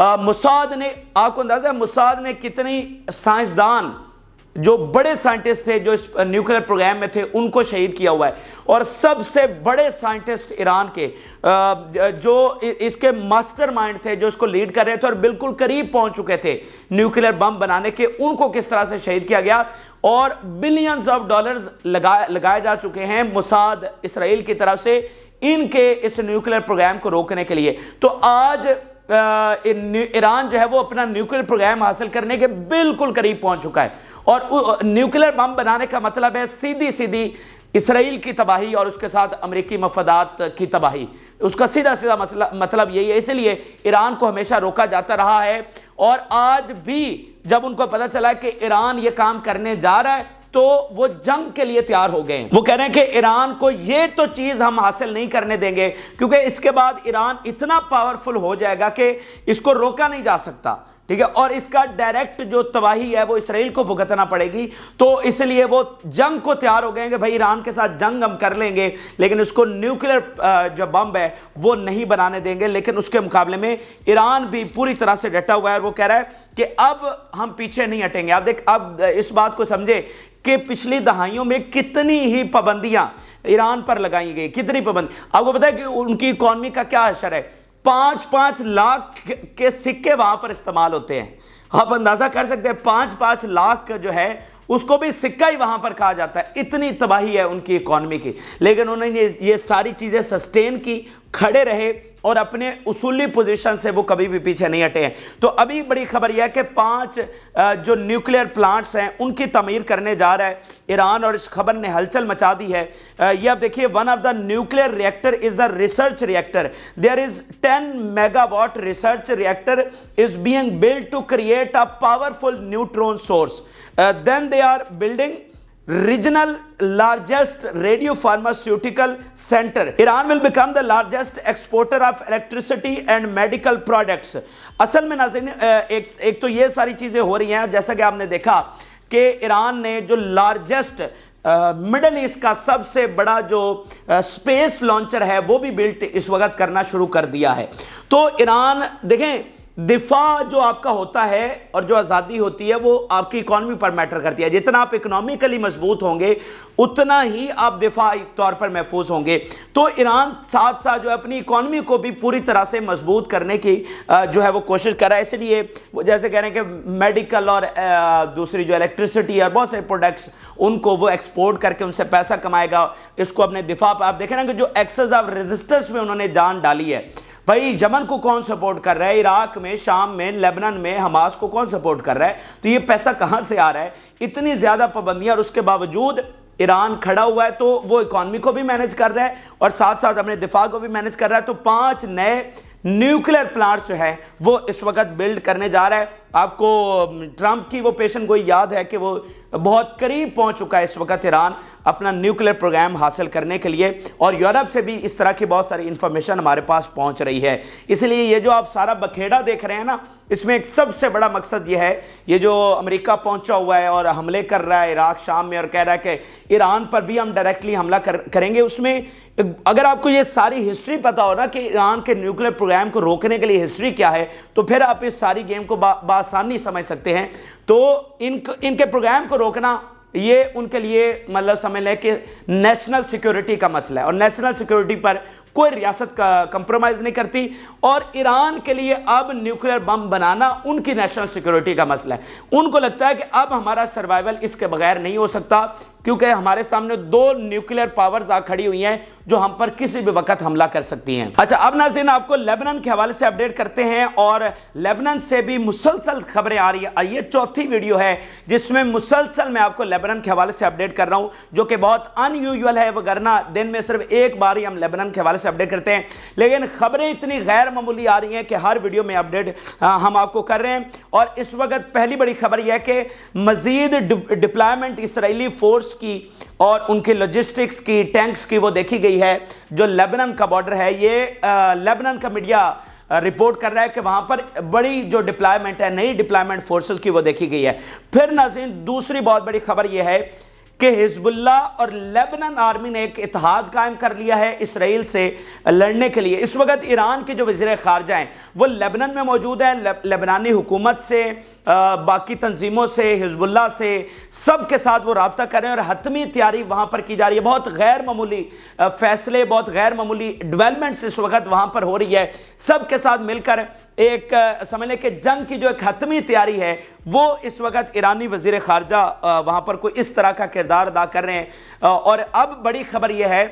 Mossad نے, آپ کو اندازہ ہے موساد نے کتنی سائنسدان جو بڑے سائنٹسٹ تھے جو اس نیوکلیر پروگرام میں تھے ان کو شہید کیا ہوا ہے. اور سب سے بڑے سائنٹسٹ ایران کے جو اس کے ماسٹر مائنڈ تھے, جو اس کو لیڈ کر رہے تھے اور بالکل قریب پہنچ چکے تھے نیوکلیر بم بنانے کے, ان کو کس طرح سے شہید کیا گیا. اور بلینز آف ڈالرز لگائے جا چکے ہیں موساد اسرائیل کی طرف سے ان کے اس نیوکلیر پروگرام کو روکنے کے لیے. تو آج ایران جو ہے وہ اپنا نیوکلیر پروگرام حاصل کرنے کے بالکل قریب پہنچ چکا ہے. اور نیوکلیر بم بنانے کا مطلب ہے سیدھی اسرائیل کی تباہی اور اس کے ساتھ امریکی مفادات کی تباہی. اس کا سیدھا مطلب یہی ہے. اس لیے ایران کو ہمیشہ روکا جاتا رہا ہے, اور آج بھی جب ان کو پتہ چلا کہ ایران یہ کام کرنے جا رہا ہے تو وہ جنگ کے لیے تیار ہو گئے ہیں. وہ کہہ رہے ہیں کہ ایران کو یہ تو چیز ہم حاصل نہیں کرنے دیں گے, کیونکہ اس کے بعد ایران اتنا پاورفل ہو جائے گا کہ اس کو روکا نہیں جا سکتا. ٹھیک ہے, اور اس کا ڈائریکٹ جو تباہی ہے وہ اسرائیل کو بھگتنا پڑے گی. تو اس لیے وہ جنگ کو تیار ہو گئے ہیں کہ بھائی ایران کے ساتھ جنگ ہم کر لیں گے, لیکن اس کو نیوکلیر جو بم ہے وہ نہیں بنانے دیں گے. لیکن اس کے مقابلے میں ایران بھی پوری طرح سے ڈٹا ہوا ہے, اور وہ کہہ رہا ہے کہ اب ہم پیچھے نہیں ہٹیں گے. اب اس بات کو سمجھے کہ پچھلی دہائیوں میں کتنی ہی پابندیاں ایران پر لگائی گئی, کتنی پابندی. آپ کو پتہ ہے کہ ان کی اکانومی کا کیا حشر ہے, 5-5 لاکھ کے سکے وہاں پر استعمال ہوتے ہیں. آپ اندازہ کر سکتے ہیں 5-5 لاکھ جو ہے اس کو بھی سکہ ہی وہاں پر کہا جاتا ہے. اتنی تباہی ہے ان کی اکانومی کی, لیکن انہوں نے یہ ساری چیزیں سسٹین کی, کھڑے رہے اور اپنے اصولی پوزیشن سے وہ کبھی بھی پیچھے نہیں ہٹے ہیں. تو ابھی بڑی خبر یہ ہے کہ 5 جو نیوکلیر پلانٹس ہیں ان کی تعمیر کرنے جا رہا ہے ایران, اور اس خبر نے ہلچل مچا دی ہے. یہ آپ دیکھیے, one of the nuclear reactor is a research reactor. There is 10 mega watt research reactor is being build to create a powerful neutron source. Then they are building regional largest radio pharmaceutical center. Iran will become the largest exporter of electricity and medical products. اصل میں ناظرین ایک تو یہ ساری چیزیں ہو رہی ہیں, جیسا کہ آپ نے دیکھا کہ ایران نے جو لارجسٹ مڈل ایسٹ کا سب سے بڑا جو سپیس لانچر ہے وہ بھی بلٹ اس وقت کرنا شروع کر دیا ہے. تو ایران دیکھیں, دفاع جو آپ کا ہوتا ہے اور جو آزادی ہوتی ہے وہ آپ کی اکانومی پر میٹر کرتی ہے. جتنا آپ اکنامیکلی مضبوط ہوں گے اتنا ہی آپ دفاعی طور پر محفوظ ہوں گے. تو ایران ساتھ ساتھ جو ہے اپنی اکانومی کو بھی پوری طرح سے مضبوط کرنے کی جو ہے وہ کوشش کر رہا ہے. اس لیے وہ جیسے کہہ رہے ہیں کہ میڈیکل اور دوسری جو الیکٹریسٹی اور بہت سے پروڈکٹس ان کو وہ ایکسپورٹ کر کے ان سے پیسہ کمائے گا. اس کو اپنے دفاع پر آپ دیکھیں نا کہ جو ایکسز آف ریزسٹنس میں انہوں نے جان ڈالی ہے. بھائی یمن کو کون سپورٹ کر رہا ہے, عراق میں, شام میں, لیبنان میں حماس کو کون سپورٹ کر رہا ہے, تو یہ پیسہ کہاں سے آ رہا ہے. اتنی زیادہ پابندیاں, اور اس کے باوجود ایران کھڑا ہوا ہے. تو وہ اکانومی کو بھی مینج کر رہا ہے اور ساتھ ساتھ اپنے دفاع کو بھی مینج کر رہا ہے. تو 5 نئے نیوکلیر پلانٹس جو ہے وہ اس وقت بلڈ کرنے جا رہا ہے. آپ کو ٹرمپ کی وہ پیشن گوئی یاد ہے کہ وہ بہت قریب پہنچ چکا ہے اس وقت ایران اپنا نیوکلیر پروگرام حاصل کرنے کے لیے, اور یورپ سے بھی اس طرح کی بہت ساری انفارمیشن ہمارے پاس پہنچ رہی ہے. اس لیے یہ جو آپ سارا بکھیڑا دیکھ رہے ہیں نا, اس میں ایک سب سے بڑا مقصد یہ ہے, یہ جو امریکہ پہنچا ہوا ہے اور حملے کر رہا ہے عراق شام میں, اور کہہ رہا ہے کہ ایران پر بھی ہم ڈائریکٹلی حملہ کریں گے. اس میں اگر آپ کو یہ ساری ہسٹری پتا ہو نا کہ ایران کے نیوکلیر پروگرام کو روکنے کے لیے ہسٹری کیا ہے, تو پھر آپ اس ساری گیم کو بآسانی سمجھ سکتے ہیں. تو ان کے پروگرام کو روکنا یہ ان کے لیے مطلب سمجھ لیں کہ نیشنل سیکیورٹی کا مسئلہ ہے, اور نیشنل سیکیورٹی پر کوئی ریاست کا کمپرومائز نہیں کرتی. اور ایران کے لیے اب نیوکلیر بم بنانا ان کی نیشنل سیکیورٹی کا مسئلہ ہے. ان کو لگتا ہے کہ اب ہمارا سروائیول اس کے بغیر نہیں ہو سکتا, کیونکہ ہمارے سامنے 2 نیوکلیر پاورز آ کھڑی ہوئی ہیں جو ہم پر کسی بھی وقت حملہ کر سکتی ہیں. اچھا, اب ناظرین آپ کو لیبنان کے حوالے سے اپڈیٹ کرتے ہیں, اور لیبنان سے بھی مسلسل خبریں آ رہی ہیں. یہ چوتھی ویڈیو ہے جس میں مسلسل میں آپ کو لیبنان کے حوالے سے اپڈیٹ کر رہا ہوں, جو کہ بہت ان یوزول ہے, وگرنہ دن میں صرف ایک بار ہی ہم لیبنان کے حوالے سے اپڈیٹ کرتے ہیں. لیکن خبریں اتنی غیر معمولی آ رہی ہیں کہ ہر ویڈیو میں اپڈیٹ ہم آپ کو کر رہے ہیں. اور اس وقت پہلی بڑی خبر یہ ہے کہ مزید ڈپلائمنٹ اسرائیلی فورس کی اور ان کی لاجسٹکس کی, ٹینکس کی وہ دیکھی گئی ہے جو لیبنان کا بارڈر ہے. یہ لیبنان کا میڈیا رپورٹ کر رہا ہے کہ وہاں پر بڑی جو ڈپلائمنٹ ہے, نئی ڈپلائمنٹ فورسز کی وہ دیکھی گئی ہے. پھر ناظرین دوسری بہت بڑی خبر یہ ہے کہ حزب اللہ اور لیبنان آرمی نے ایک اتحاد قائم کر لیا ہے اسرائیل سے لڑنے کے لیے۔ اس وقت ایران کے جو وزیر خارجہ ہیں وہ لیبنان میں موجود ہیں، لیبنانی حکومت سے، باقی تنظیموں سے، حزب اللہ سے، سب کے ساتھ وہ رابطہ کر رہے ہیں، اور حتمی تیاری وہاں پر کی جا رہی ہے۔ بہت غیر معمولی فیصلے، بہت غیر معمولی ڈیولپمنٹس اس وقت وہاں پر ہو رہی ہے۔ سب کے ساتھ مل کر ایک سمجھ لیں کہ جنگ کی جو ایک حتمی تیاری ہے وہ اس وقت ایرانی وزیر خارجہ وہاں پر کوئی اس طرح کا کردار ادا کر رہے ہیں۔ اور اب بڑی خبر یہ ہے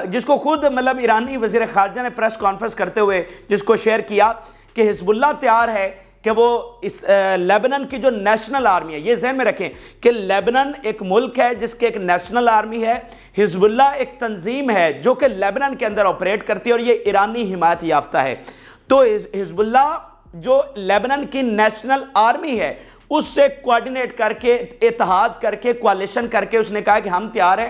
جس کو خود ایرانی وزیر خارجہ نے پریس کانفرنس کرتے ہوئے جس کو شیئر کیا کہ حزب اللہ تیار ہے کہ وہ اس لیبنان کی جو نیشنل آرمی ہے، یہ ذہن میں رکھیں کہ لیبنان ایک ملک ہے جس کے ایک نیشنل آرمی ہے، حزب اللہ ایک تنظیم ہے جو کہ لیبنان کے اندر آپریٹ کرتی ہے اور یہ ایرانی حمایت یافتہ ہے۔ تو حزب اللہ جو لیبنان کی نیشنل آرمی ہے اس سے کوارڈینیٹ کر کے، اتحاد کر کے، کوalition کر کے اس نے کہا کہ ہم تیار ہیں،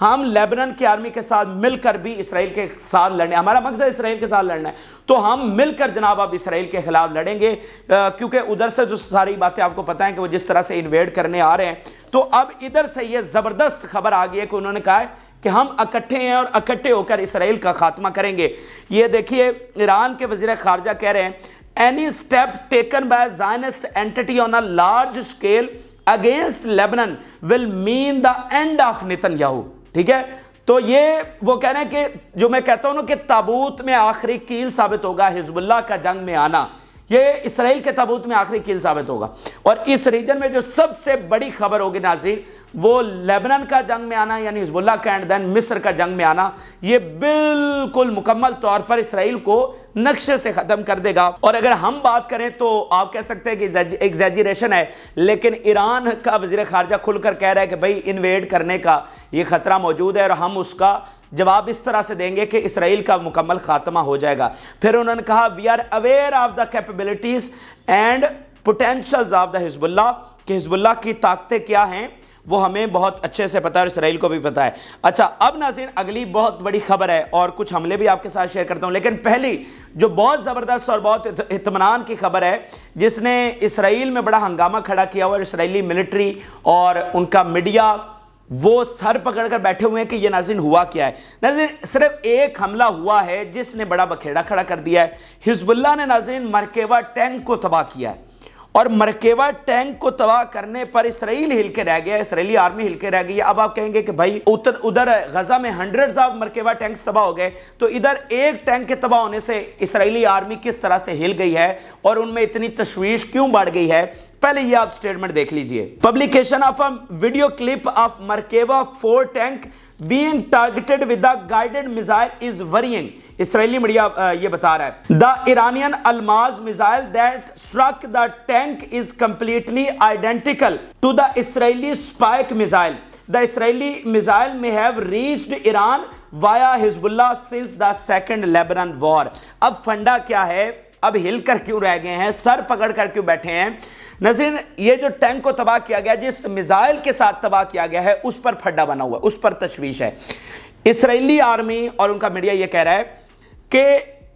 ہم لیبنان کی آرمی کے ساتھ مل کر بھی اسرائیل کے ساتھ لڑنے، ہمارا مقصد اسرائیل کے ساتھ لڑنا ہے، تو ہم مل کر جناب اب اسرائیل کے خلاف لڑیں گے، کیونکہ ادھر سے جو ساری باتیں آپ کو پتہ ہیں کہ وہ جس طرح سے انویڈ کرنے آ رہے ہیں۔ تو اب ادھر سے یہ زبردست خبر آ گئی ہے کہ انہوں نے کہا ہے کہ ہم اکٹھے ہیں اور اکٹھے ہو کر اسرائیل کا خاتمہ کریں گے۔ یہ دیکھیے ایران کے وزیر خارجہ کہہ رہے ہیں any step taken by a Zionist entity on a large scale against Lebanon will mean the end of Netanyahu۔ ٹھیک ہے، تو یہ وہ کہہ رہے ہیں کہ جو میں کہتا ہوں نا کہ تابوت میں آخری کیل ثابت ہوگا حزب اللہ کا جنگ میں آنا، یہ اسرائیل کے تابوت میں آخری کیل ثابت ہوگا۔ اور اس ریجن میں جو سب سے بڑی خبر ہوگی ناظرین وہ لیبنان کا جنگ میں آنا، یعنی حزب اللہ کا اینڈ دین مصر کا جنگ میں آنا، یہ بالکل مکمل طور پر اسرائیل کو نقشے سے ختم کر دے گا۔ اور اگر ہم بات کریں تو آپ کہہ سکتے ہیں کہ ایگزیجریشن ہے، لیکن ایران کا وزیر خارجہ کھل کر کہہ رہا ہے کہ بھائی انویڈ کرنے کا یہ خطرہ موجود ہے اور ہم اس کا جواب اس طرح سے دیں گے کہ اسرائیل کا مکمل خاتمہ ہو جائے گا۔ پھر انہوں نے کہا we are aware of the capabilities and potentials of the Hezbollah, کہ حزب اللہ کی طاقتیں کیا ہیں وہ ہمیں بہت اچھے سے پتہ ہے اور اسرائیل کو بھی پتہ ہے۔ اچھا اب ناظرین اگلی بہت بڑی خبر ہے اور کچھ حملے بھی آپ کے ساتھ شیئر کرتا ہوں، لیکن پہلی جو بہت زبردست اور بہت اطمینان کی خبر ہے جس نے اسرائیل میں بڑا ہنگامہ کھڑا کیا ہوا، اور اسرائیلی ملٹری اور ان کا میڈیا وہ سر پکڑ کر بیٹھے ہوئے ہیں کہ یہ ناظرین ہوا کیا ہے۔ ناظرین صرف ایک حملہ ہوا ہے جس نے بڑا بکھیڑا کھڑا کر دیا ہے۔ حزب اللہ نے ناظرین مرکبہ ٹینک کو تباہ کیا ہے، اور مرکبہ ٹینک کو تباہ کرنے پر اسرائیل ہل کے رہ گیا، اسرائیلی آرمی ہل کے رہ گئی ہے۔ اب آپ کہیں گے کہ بھائی ادھر غزہ میں ہنڈریڈز آف مرکبہ ٹینکس تباہ ہو گئے، تو ادھر ایک ٹینک کے تباہ ہونے سے اسرائیلی آرمی کس طرح سے ہل گئی ہے اور ان میں اتنی تشویش کیوں بڑھ گئی ہے، پہلے یہ آپ سٹیٹمنٹ دیکھ لیجئے۔ Publication of a video clip of Merkava 4 tank being targeted with a guided missile is worrying۔ اسرائیلی میڈیا یہ بتا رہا ہے the Iranian Almaz missile that struck the tank is completely identical to the Israeli Spike missile۔ the Israeli missile may have reached Iran via Hezbollah since the second Lebanon war۔ اب فنڈا کیا ہے، اب ہل کر کیوں رہ گئے ہیں، سر پکڑ کر کیوں بیٹھے ہیں؟ ناظرین یہ جو ٹینک کو تباہ کیا گیا، جس میزائل کے ساتھ تباہ کیا گیا ہے، اس پر پھڈا بنا ہوا ہے، اس پر تشویش ہے۔ اسرائیلی آرمی اور ان کا میڈیا یہ کہہ رہا ہے کہ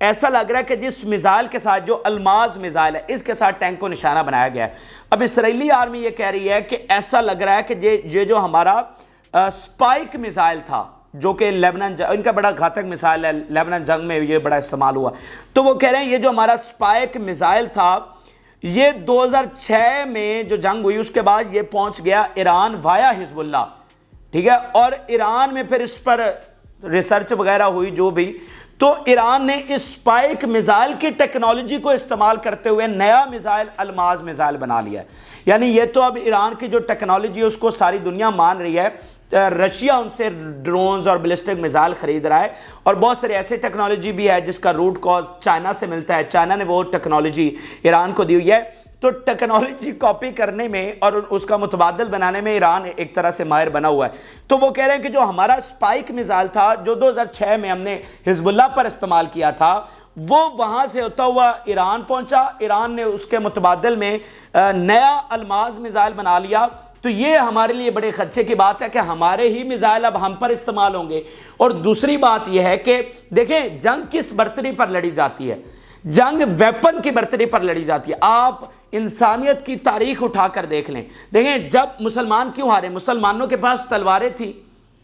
ایسا لگ رہا ہے کہ جس میزائل کے ساتھ، جو الماز میزائل ہے، اس کے ساتھ ٹینک کو نشانہ بنایا گیا ہے۔ اب اسرائیلی آرمی یہ کہہ رہی ہے کہ ایسا لگ رہا ہے کہ یہ جو ہمارا سپائک میزائل تھا جو کہ لیبنان ان کا بڑا گھاتک میزائل ہے، لیبنان جنگ میں یہ بڑا استعمال ہوا، تو وہ کہہ رہے ہیں یہ جو ہمارا سپائک میزائل تھا یہ 2006 میں جو جنگ ہوئی اس کے بعد یہ پہنچ گیا ایران وایا حزب اللہ، ٹھیک ہے، اور ایران میں پھر اس پر ریسرچ وغیرہ ہوئی جو بھی، تو ایران نے اس سپائک میزائل کی ٹیکنالوجی کو استعمال کرتے ہوئے نیا میزائل الماز میزائل بنا لیا ہے۔ یعنی یہ تو اب ایران کی جو ٹیکنالوجی ہے اس کو ساری دنیا مان رہی ہے۔ رشیا ان سے ڈرونز اور بلسٹک میزائل خرید رہا ہے، اور بہت سارے ایسے ٹیکنالوجی بھی ہے جس کا روٹ کاز چائنا سے ملتا ہے، چائنا نے وہ ٹیکنالوجی ایران کو دی ہوئی ہے۔ تو ٹیکنالوجی کاپی کرنے میں اور اس کا متبادل بنانے میں ایران ایک طرح سے ماہر بنا ہوا ہے۔ تو وہ کہہ رہے ہیں کہ جو ہمارا سپائک میزائل تھا جو 2006 میں ہم نے حزب اللہ پر استعمال کیا تھا، وہ وہاں سے ہوتا ہوا ایران پہنچا، ایران نے اس کے متبادل میں نیا الماز میزائل بنا لیا۔ تو یہ ہمارے لیے بڑے خدشے کی بات ہے کہ ہمارے ہی میزائل اب ہم پر استعمال ہوں گے۔ اور دوسری بات یہ ہے کہ دیکھیں جنگ کس برتری پر لڑی جاتی ہے، جنگ ویپن کی برتری پر لڑی جاتی ہے۔ آپ انسانیت کی تاریخ اٹھا کر دیکھ لیں، دیکھیں جب مسلمان کیوں ہارے، مسلمانوں کے پاس تلواریں تھی،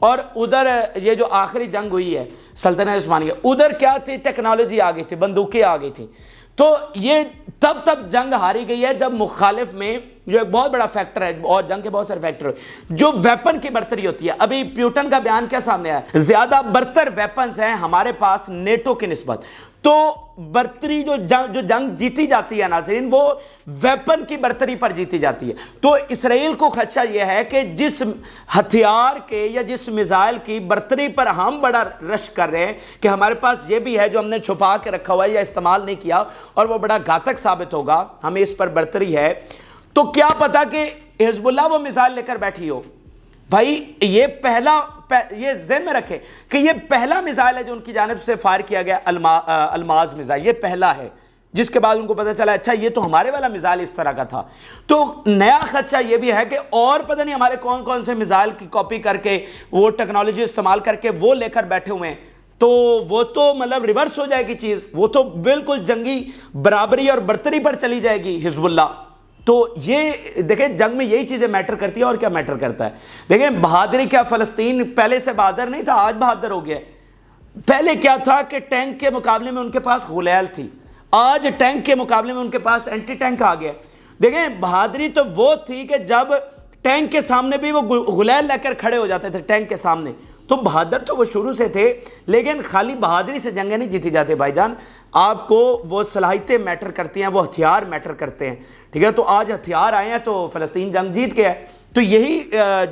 اور ادھر یہ جو آخری جنگ ہوئی ہے سلطنت عثمانیہ، ادھر کیا تھی، ٹیکنالوجی آ گئی تھی، بندوقیں آ گئی تھی. تو یہ تب جنگ ہاری گئی ہے جب مخالف میں جو ایک بہت بڑا فیکٹر ہے، اور جنگ کے بہت سارے فیکٹر ہیں، جو ویپن کی برتری ہوتی ہے. ابھی پیوٹن کا بیان کیا سامنے آیا، زیادہ برتر ویپنز ہیں ہمارے پاس نیٹو کی نسبت. تو برتری جو جنگ جیتی جاتی ہے ناظرین، وہ ویپن کی برتری پر جیتی جاتی ہے. تو اسرائیل کو خدشہ یہ ہے کہ جس ہتھیار کے یا جس میزائل کی برتری پر ہم بڑا رش کر رہے ہیں کہ ہمارے پاس یہ بھی ہے جو ہم نے چھپا کے رکھا ہوا ہے یا استعمال نہیں کیا، اور وہ بڑا گھاتک ثابت ہوگا، ہمیں اس پر برتری ہے، تو کیا پتا کہ حزب اللہ وہ میزائل لے کر بیٹھی ہو. بھائی یہ ذہن میں رکھے کہ یہ پہلا میزائل ہے جو ان کی جانب سے فائر کیا گیا، الماز میزائل، یہ پہلا ہے، جس کے بعد ان کو پتہ چلا اچھا یہ تو ہمارے والا میزائل اس طرح کا تھا. تو نیا خدشہ یہ بھی ہے کہ اور پتہ نہیں ہمارے کون کون سے میزائل کی کاپی کر کے، وہ ٹیکنالوجی استعمال کر کے وہ لے کر بیٹھے ہوئے ہیں. تو وہ تو مطلب ریورس ہو جائے گی چیز، وہ تو بالکل جنگی برابری اور برتری پر چلی جائے گی حزب اللہ. تو یہ دیکھیں جنگ میں یہی چیزیں میٹر کرتی ہے. اور کیا میٹر کرتا ہے، دیکھیں بہادری کیا، فلسطین پہلے سے بہادر نہیں تھا، آج بہادر ہو گیا. پہلے کیا تھا کہ ٹینک کے مقابلے میں ان کے پاس غلیل تھی، آج ٹینک کے مقابلے میں ان کے پاس اینٹی ٹینک آ گیا. دیکھیں بہادری تو وہ تھی کہ جب ٹینک کے سامنے بھی وہ غلیل لے کر کھڑے ہو جاتے تھے ٹینک کے سامنے. تو بہادر تو وہ شروع سے تھے، لیکن خالی بہادری سے جنگیں نہیں جیتی جاتے بھائی جان. آپ کو وہ صلاحیتیں میٹر کرتی ہیں، وہ ہتھیار میٹر کرتے ہیں، ٹھیک ہے. تو آج ہتھیار آئے ہیں تو فلسطین جنگ جیت گیا ہے. تو یہی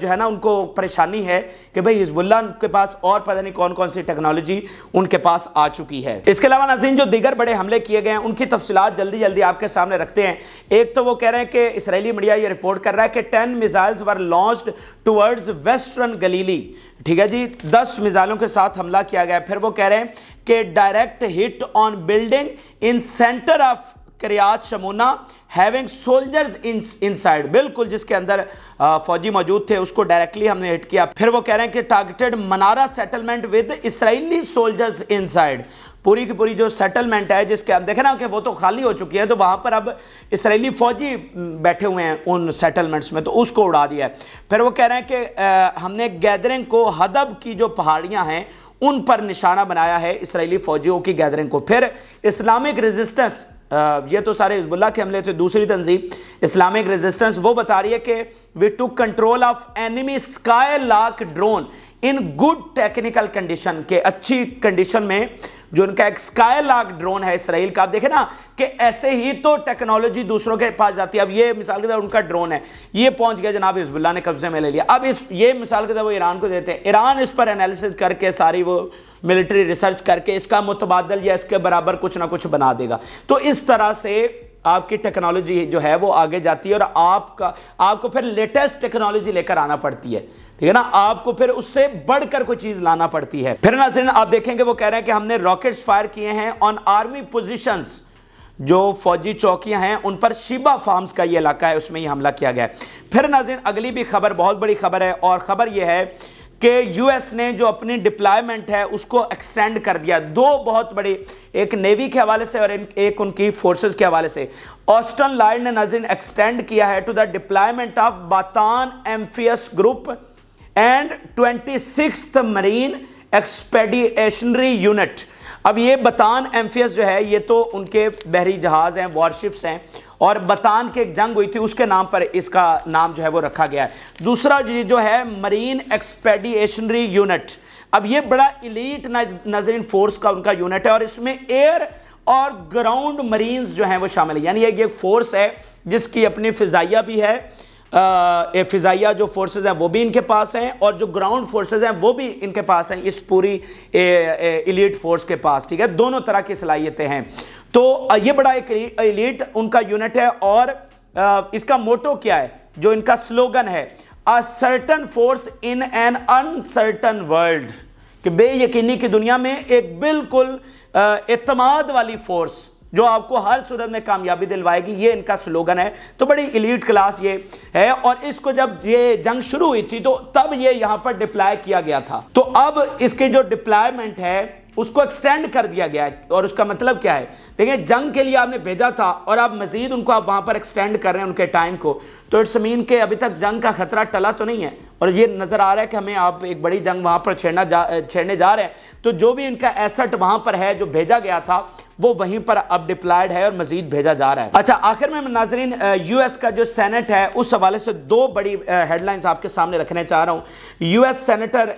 جو ہے نا ان کو پریشانی ہے کہ بھئی حزب اللہ کے پاس اور پتہ نہیں کون کون سی ٹیکنالوجی ان کے پاس آ چکی ہے. اس کے علاوہ ناظرین جو دیگر بڑے حملے کیے گئے ہیں ان کی تفصیلات جلدی آپ کے سامنے رکھتے ہیں. ایک تو وہ کہہ رہے ہیں کہ اسرائیلی میڈیا یہ رپورٹ کر رہا ہے کہ 10 میزائلز ور لانچڈ ٹورڈز ویسٹرن گلیلی، ٹھیک ہے جی، 10 میزائلوں کے ساتھ حملہ کیا گیا. پھر وہ کہہ رہے ہیں کہ direct hit on building in centre of Kiryat Shmona having soldiers inside, بالکل جس کے اندر فوجی موجود تھے اس کو ڈائریکٹلی ہم نے ہٹ کیا. پھر وہ کہہ رہے ہیں کہ targeted Manara settlement with Israeli soldiers inside, پوری کی پوری جو سیٹلمنٹ ہے جس کے ہم دیکھیں نا کہ وہ تو خالی ہو چکی ہے، تو وہاں پر اب اسرائیلی فوجی بیٹھے ہوئے ہیں ان سیٹلمنٹس میں، تو اس کو اڑا دیا ہے. پھر وہ کہہ رہے ہیں کہ ہم نے گیدرنگ کو ہدب کی جو پہاڑیاں ہیں ان پر نشانہ بنایا ہے اسرائیلی فوجیوں کی گیدرنگ کو. پھر اسلامک ریزسٹنس، یہ تو سارے حزب اللہ کے حملے تھے. دوسری تنظیم اسلامک ریزسٹنس وہ بتا رہی ہے کہ we took control of enemy sky lock drone in good technical condition, کے اچھی کنڈیشن میں جو ان کا ایک اسکائی لاک ڈرون ہے اسرائیل کا. آپ دیکھیں نا کہ ایسے ہی تو ٹیکنالوجی دوسروں کے پاس جاتی ہے. اب یہ مثال کے طور ان کا ڈرون ہے، یہ پہنچ گیا جناب حزب اللہ نے قبضے میں لے لیا. اب یہ مثال کے طور وہ ایران کو دیتے ہیں، ایران اس پر انالیسس کر کے ساری وہ ملٹری ریسرچ کر کے اس کا متبادل یا اس کے برابر کچھ نہ کچھ بنا دے گا. تو اس طرح سے آپ کی ٹیکنالوجی جو ہے وہ آگے جاتی ہے، اور آپ کو پھر لیٹسٹ ٹیکنالوجی لے کر آنا پڑتی ہے، ٹھیک ہے نا. آپ کو پھر اس سے بڑھ کر کوئی چیز لانا پڑتی ہے. پھر ناظرین آپ دیکھیں گے وہ کہہ رہے ہیں کہ ہم نے راکٹس فائر کیے ہیں آن آرمی پوزیشنز، جو فوجی چوکیاں ہیں ان پر، شیبا فارمز کا یہ علاقہ ہے اس میں یہ حملہ کیا گیا ہے. پھر ناظرین اگلی بھی خبر بہت بڑی خبر ہے، اور خبر یہ ہے کہ یو ایس نے جو اپنی ڈپلائمنٹ ہے اس کو ایکسٹینڈ کر دیا. دو بہت بڑی، ایک نیوی کے حوالے سے اور ایک ان کی فورسز کے حوالے سے. آسٹن لائن نے ناظرین ایکسٹینڈ کیا ہے to the deployment of Bataan amphibious group and 26th marine expeditionary unit. اب یہ باتان ایمفیس جو ہے یہ تو ان کے بحری جہاز ہیں، وارشپس ہیں، اور باتان کی ایک جنگ ہوئی تھی اس کے نام پر اس کا نام جو ہے وہ رکھا گیا ہے. دوسرا جو ہے مرین ایکسپیڈیشنری یونٹ. اب یہ بڑا ایلیٹ ناظرین فورس کا ان کا یونٹ ہے، اور اس میں ایئر اور گراؤنڈ مرینز جو ہیں وہ شامل ہیں. یعنی یہ ایک فورس ہے جس کی اپنی فضائیہ بھی ہے، فضائیہ جو فورسز ہیں وہ بھی ان کے پاس ہیں، اور جو گراؤنڈ فورسز ہیں وہ بھی ان کے پاس ہیں، اس پوری ایلیٹ فورس کے پاس، ٹھیک ہے. دونوں طرح کی صلاحیتیں ہیں. تو یہ بڑا ایک ایلیٹ ان کا یونٹ ہے. اور اس کا موٹو کیا ہے، جو ان کا سلوگن ہے، a certain force in an uncertain world، کہ بے یقینی کی دنیا میں ایک بالکل اعتماد والی فورس جو آپ کو ہر صورت میں کامیابی دلوائے گی، یہ ان کا سلوگن ہے. تو بڑی ایلیٹ کلاس یہ ہے، اور اس کو جب یہ جنگ شروع ہوئی تھی تو تب یہ یہاں پر ڈپلائی کیا گیا تھا. تو اب اس کے جو ڈپلائمنٹ ہے اس کو ایکسٹینڈ کر دیا گیا ہے۔ اور اس کا مطلب کیا ہے؟ دیکھیں جنگ کے لیے آپ نے بھیجا تھا اور آپ مزید ان کو آپ وہاں پر ایکسٹینڈ کر رہے ہیں ان کے ٹائم کو، تو اٹس مین کہ ابھی تک جنگ کا خطرہ ٹلا تو نہیں ہے، اور یہ نظر آ رہا ہے کہ ہمیں آپ ایک بڑی جنگ وہاں پر چھیڑنے جا رہے ہیں۔ تو جو بھی ان کا ایسٹ وہاں پر ہے جو بھیجا گیا تھا وہ وہیں پر اب ڈپلائیڈ ہے اور مزید بھیجا جا رہا ہے۔ اچھا آخر میں ناظرین یو ایس کا جو سینٹ ہے اس حوالے سے دو بڑی ہیڈ لائنز آپ کے سامنے رکھنے چاہ رہا ہوں۔ U S senator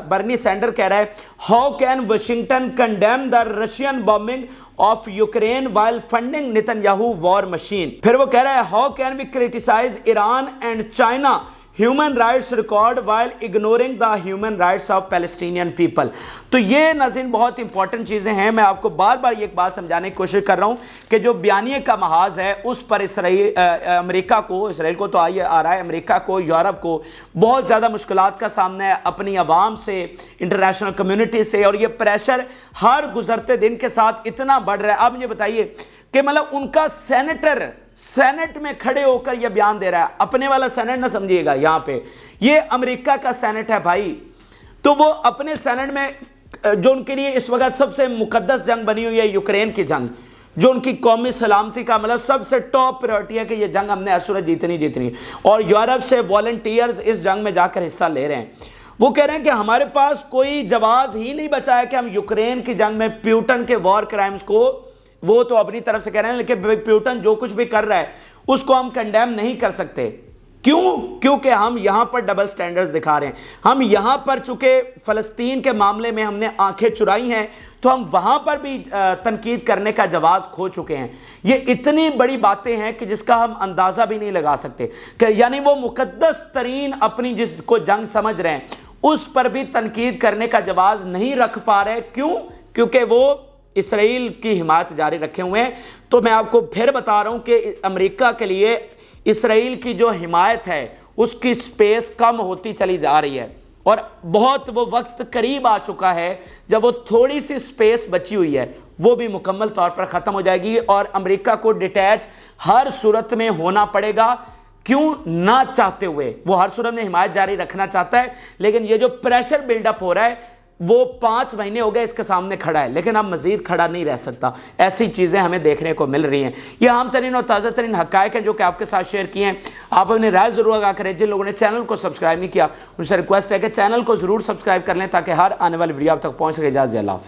Bernie Sander کہہ رہا ہے how can Washington condemn the Russian bombing of Ukraine while funding Netanyahu war machine. پھر وہ کہہ رہا ہے how can we criticise Iran and China human rights record while ignoring the human rights of Palestinian people. تو یہ ناظرین بہت important چیزیں ہیں، میں آپ کو بار بار یہ ایک بات سمجھانے کی کوشش کر رہا ہوں کہ جو بیانیے کا محاذ ہے اس پر امریکہ کو، اسرائیل کو تو آ رہا ہے، امریکہ کو، یورپ کو بہت زیادہ مشکلات کا سامنا ہے اپنی عوام سے، انٹرنیشنل کمیونٹی سے، اور یہ پریشر ہر گزرتے دن کے ساتھ اتنا بڑھ رہا ہے۔ آپ مجھے بتائیے کہ مطلب ان کا سینیٹر سینٹ میں کھڑے ہو کر یہ بیان دے رہا ہے، اپنے والا سینٹ نہ سمجھیے گا، یہاں پہ یہ امریکہ کا سینٹ ہے بھائی، تو وہ اپنے سینٹ میں جو ان کے لیے اس وقت سب سے مقدس جنگ بنی ہوئی ہے یوکرین کی جنگ، جو ان کی قومی سلامتی کا مطلب سب سے ٹاپ پریورٹی ہے کہ یہ جنگ ہم نے ہر صورت جیتنی، اور یورپ سے والنٹیئرز اس جنگ میں جا کر حصہ لے رہے ہیں۔ وہ کہہ رہے ہیں کہ ہمارے پاس کوئی جواز ہی نہیں بچا ہے کہ ہم یوکرین کی جنگ میں پیوٹن کے وار کرائمز کو، وہ تو اپنی طرف سے کہہ رہے ہیں لیکن پیوٹن جو کچھ بھی کر رہا ہے اس کو ہم کنڈیم نہیں کر سکتے۔ کیونکہ ہم یہاں پر ڈبل سٹینڈرز دکھا رہے ہیں، ہم یہاں پر چونکہ فلسطین کے معاملے میں ہم نے آنکھیں چرائی ہیں تو ہم وہاں پر بھی تنقید کرنے کا جواز کھو چکے ہیں۔ یہ اتنی بڑی باتیں ہیں کہ جس کا ہم اندازہ بھی نہیں لگا سکتے کہ یعنی وہ مقدس ترین اپنی جس کو جنگ سمجھ رہے ہیں اس پر بھی تنقید کرنے کا جواز نہیں رکھ پا رہے۔ کیونکہ وہ اسرائیل کی حمایت جاری رکھے ہوئے ہیں۔ تو میں آپ کو پھر بتا رہا ہوں کہ امریکہ کے لیے اسرائیل کی جو حمایت ہے اس کی سپیس کم ہوتی چلی جا رہی ہے، اور بہت وہ وقت قریب آ چکا ہے جب وہ تھوڑی سی سپیس بچی ہوئی ہے وہ بھی مکمل طور پر ختم ہو جائے گی، اور امریکہ کو ڈیٹیچ ہر صورت میں ہونا پڑے گا، کیوں نہ چاہتے ہوئے وہ ہر صورت میں حمایت جاری رکھنا چاہتا ہے، لیکن یہ جو پریشر بلڈ اپ ہو رہا ہے وہ 5 مہینے ہو گئے اس کے سامنے کھڑا ہے، لیکن اب مزید کھڑا نہیں رہ سکتا۔ ایسی چیزیں ہمیں دیکھنے کو مل رہی ہیں۔ یہ عام ترین اور تازہ ترین حقائق ہیں جو کہ آپ کے ساتھ شیئر کیے ہیں۔ آپ اپنی رائے ضرور آگاہ کریں۔ جن لوگوں نے چینل کو سبسکرائب نہیں کیا ان سے ریکویسٹ ہے کہ چینل کو ضرور سبسکرائب کر لیں تاکہ ہر آنے والی ویڈیو آپ تک پہنچ سکے۔ اجازت اللہ حافظ۔